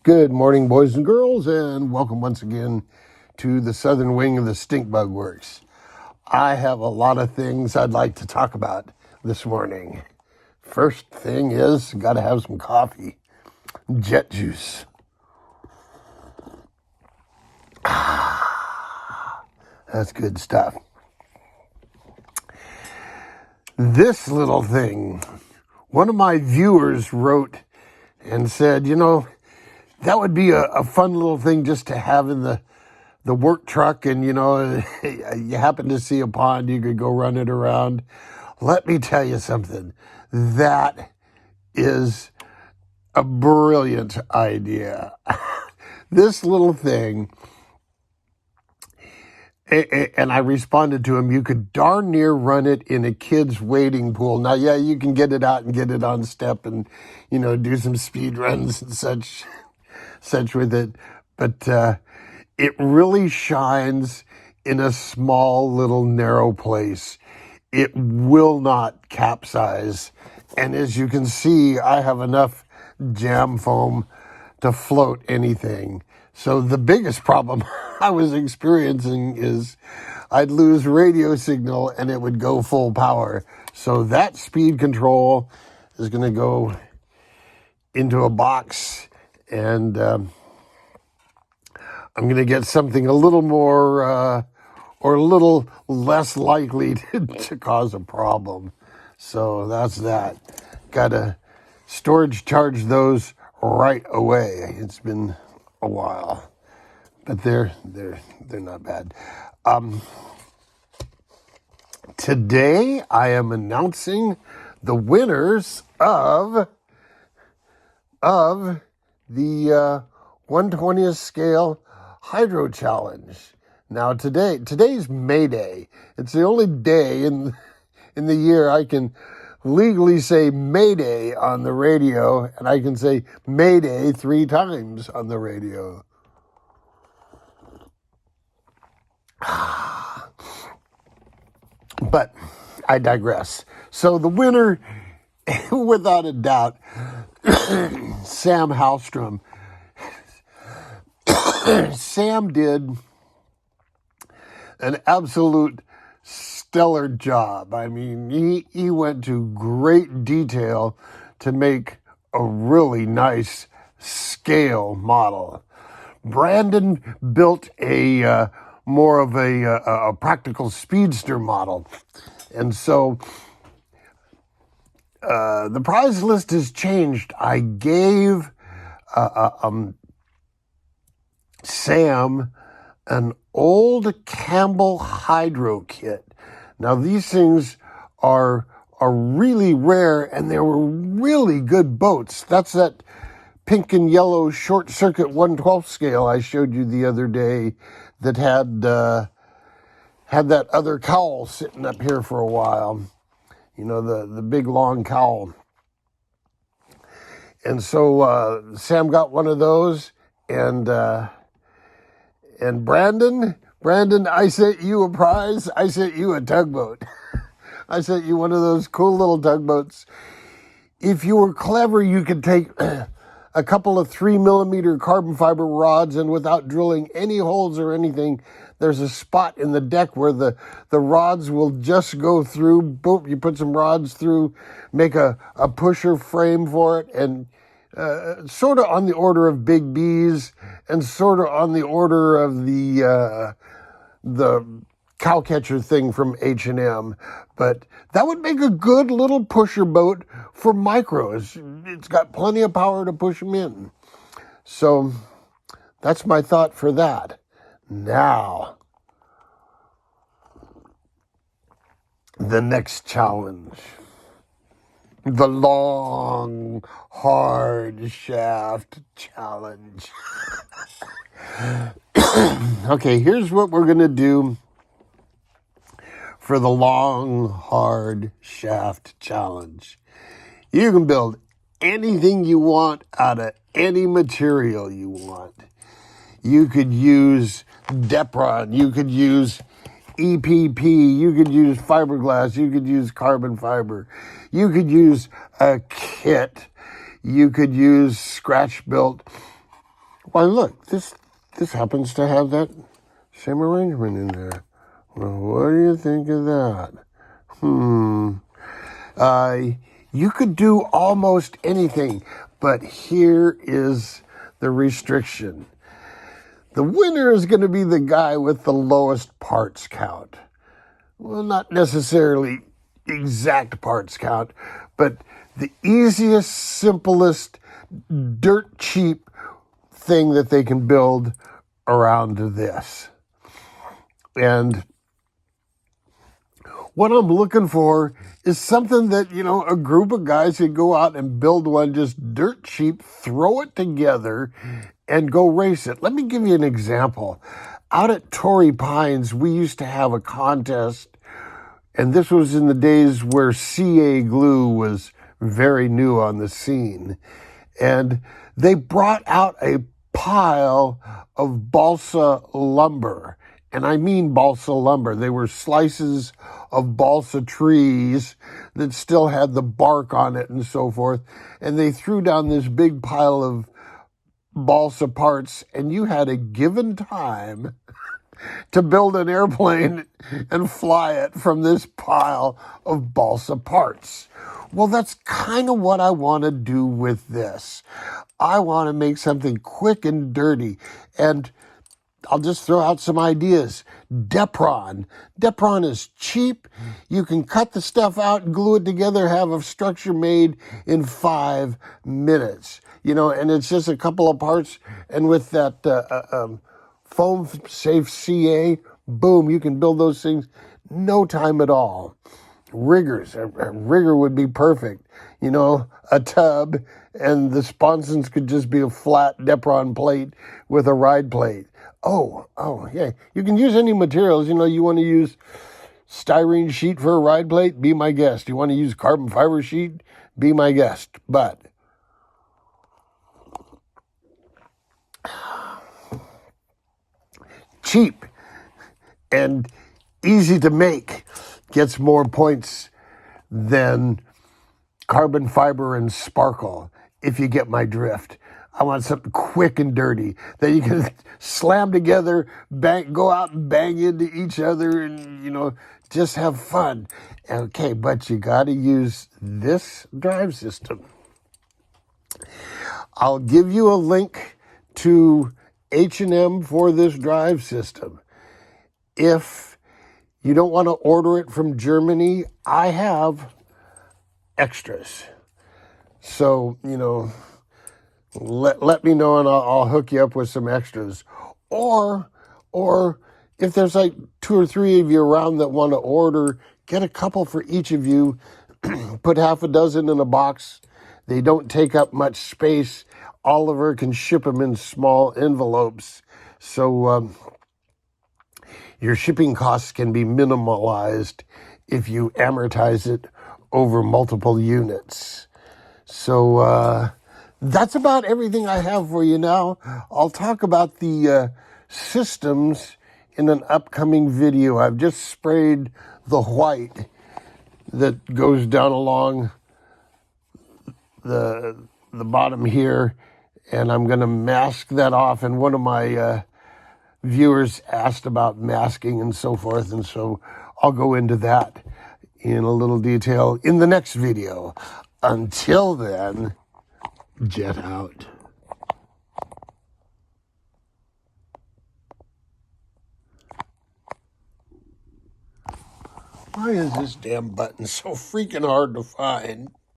Good morning, boys and girls, and welcome once again to the southern wing of the Stink Bug Works. I have a lot of things I'd like to talk about this morning. First thing is, got to have some coffee. Jet juice. That's good stuff. This little thing, one of my viewers wrote and said, that would be a fun little thing just to have in the work truck, and you happen to see a pond, you could go run it around. Let me tell you something. That is a brilliant idea. This little thing, and I responded to him, you could darn near run it in a kid's wading pool. Now, yeah, you can get it out and get it on step and, do some speed runs and such with it. But it really shines in a small, little, narrow place. It will not capsize. And as you can see, I have enough jam foam to float anything. So the biggest problem I was experiencing is I'd lose radio signal and it would go full power. So that speed control is going to go into a box, and I'm going to get something a little more or a little less likely to cause a problem. So that's that. Got to storage charge those right away. It's been a while, but they're not bad. Today I am announcing the winners of the 1/20th scale Hydro Challenge. Now today's May Day. It's the only day in the year I can legally say Mayday on the radio, and I can say Mayday 3 times on the radio. But I digress. So the winner, without a doubt, Sam Hallstrom. Sam did an absolute stellar job. I mean, he went to great detail to make a really nice scale model. Brandon built a more of a practical speedster model. And so the prize list has changed. I gave Sam an old Campbell Hydro kit. Now these things are really rare, and they were really good boats. That's that pink and yellow short circuit 1/12 scale I showed you the other day that had that other cowl sitting up here for a while. The big long cowl. And so Sam got one of those, and Brandon, I sent you a prize. I sent you a tugboat. I sent you one of those cool little tugboats. If you were clever, you could take a couple of 3mm carbon fiber rods, and without drilling any holes or anything, there's a spot in the deck where the rods will just go through. Boom, you put some rods through, make a pusher frame for it, and sort of on the order of Big B's, and sort of on the order of the cow catcher thing from H&M. But that would make a good little pusher boat for micros. It's got plenty of power to push them in. So that's my thought for that. Now, the next challenge. The long, hard shaft challenge. Okay, here's what we're going to do for the long, hard shaft challenge. You can build anything you want out of any material you want. You could use Depron, you could use EPP, you could use fiberglass, you could use carbon fiber, you could use a kit, you could use scratch-built Why, look, this happens to have that same arrangement in there. Well, what do you think of that? You could do almost anything, but here is the restriction. The winner is going to be the guy with the lowest parts count. Well, not necessarily exact parts count, but the easiest, simplest, dirt cheap thing that they can build around this. And what I'm looking for is something that, a group of guys could go out and build one just dirt cheap, throw it together, and go race it. Let me give you an example. Out at Torrey Pines, we used to have a contest, and this was in the days where CA glue was very new on the scene. And they brought out a pile of balsa lumber. And I mean balsa lumber. They were slices of balsa trees that still had the bark on it and so forth. And they threw down this big pile of balsa parts, and you had a given time to build an airplane and fly it from this pile of balsa parts. Well, that's kind of what I want to do with this. I want to make something quick and dirty, and I'll just throw out some ideas. Depron. Depron is cheap. You can cut the stuff out, glue it together, have a structure made in 5 minutes. And it's just a couple of parts. And with that foam safe CA, boom, you can build those things no time at all. Riggers. A rigger would be perfect. A tub, and the sponsons could just be a flat Depron plate with a ride plate. Oh, yeah. You can use any materials. You want to use styrene sheet for a ride plate? Be my guest. You want to use carbon fiber sheet? Be my guest. But cheap and easy to make gets more points than carbon fiber and sparkle, if you get my drift. I want something quick and dirty that you can slam together, go out and bang into each other and, just have fun. Okay, but you got to use this drive system. I'll give you a link to H&M for this drive system. If you don't want to order it from Germany, I have extras. So, let me know and I'll hook you up with some extras. Or if there's like 2 or 3 of you around that want to order, get a couple for each of you. Put half a dozen in a box. They don't take up much space. Oliver can ship them in small envelopes. So your shipping costs can be minimalized if you amortize it over multiple units. So that's about everything I have for you now. I'll talk about the systems in an upcoming video. I've just sprayed the white that goes down along the bottom here, and I'm going to mask that off. And one of my viewers asked about masking and so forth, and so I'll go into that in a little detail in the next video. Until then, jet out. Why is this damn button so freaking hard to find?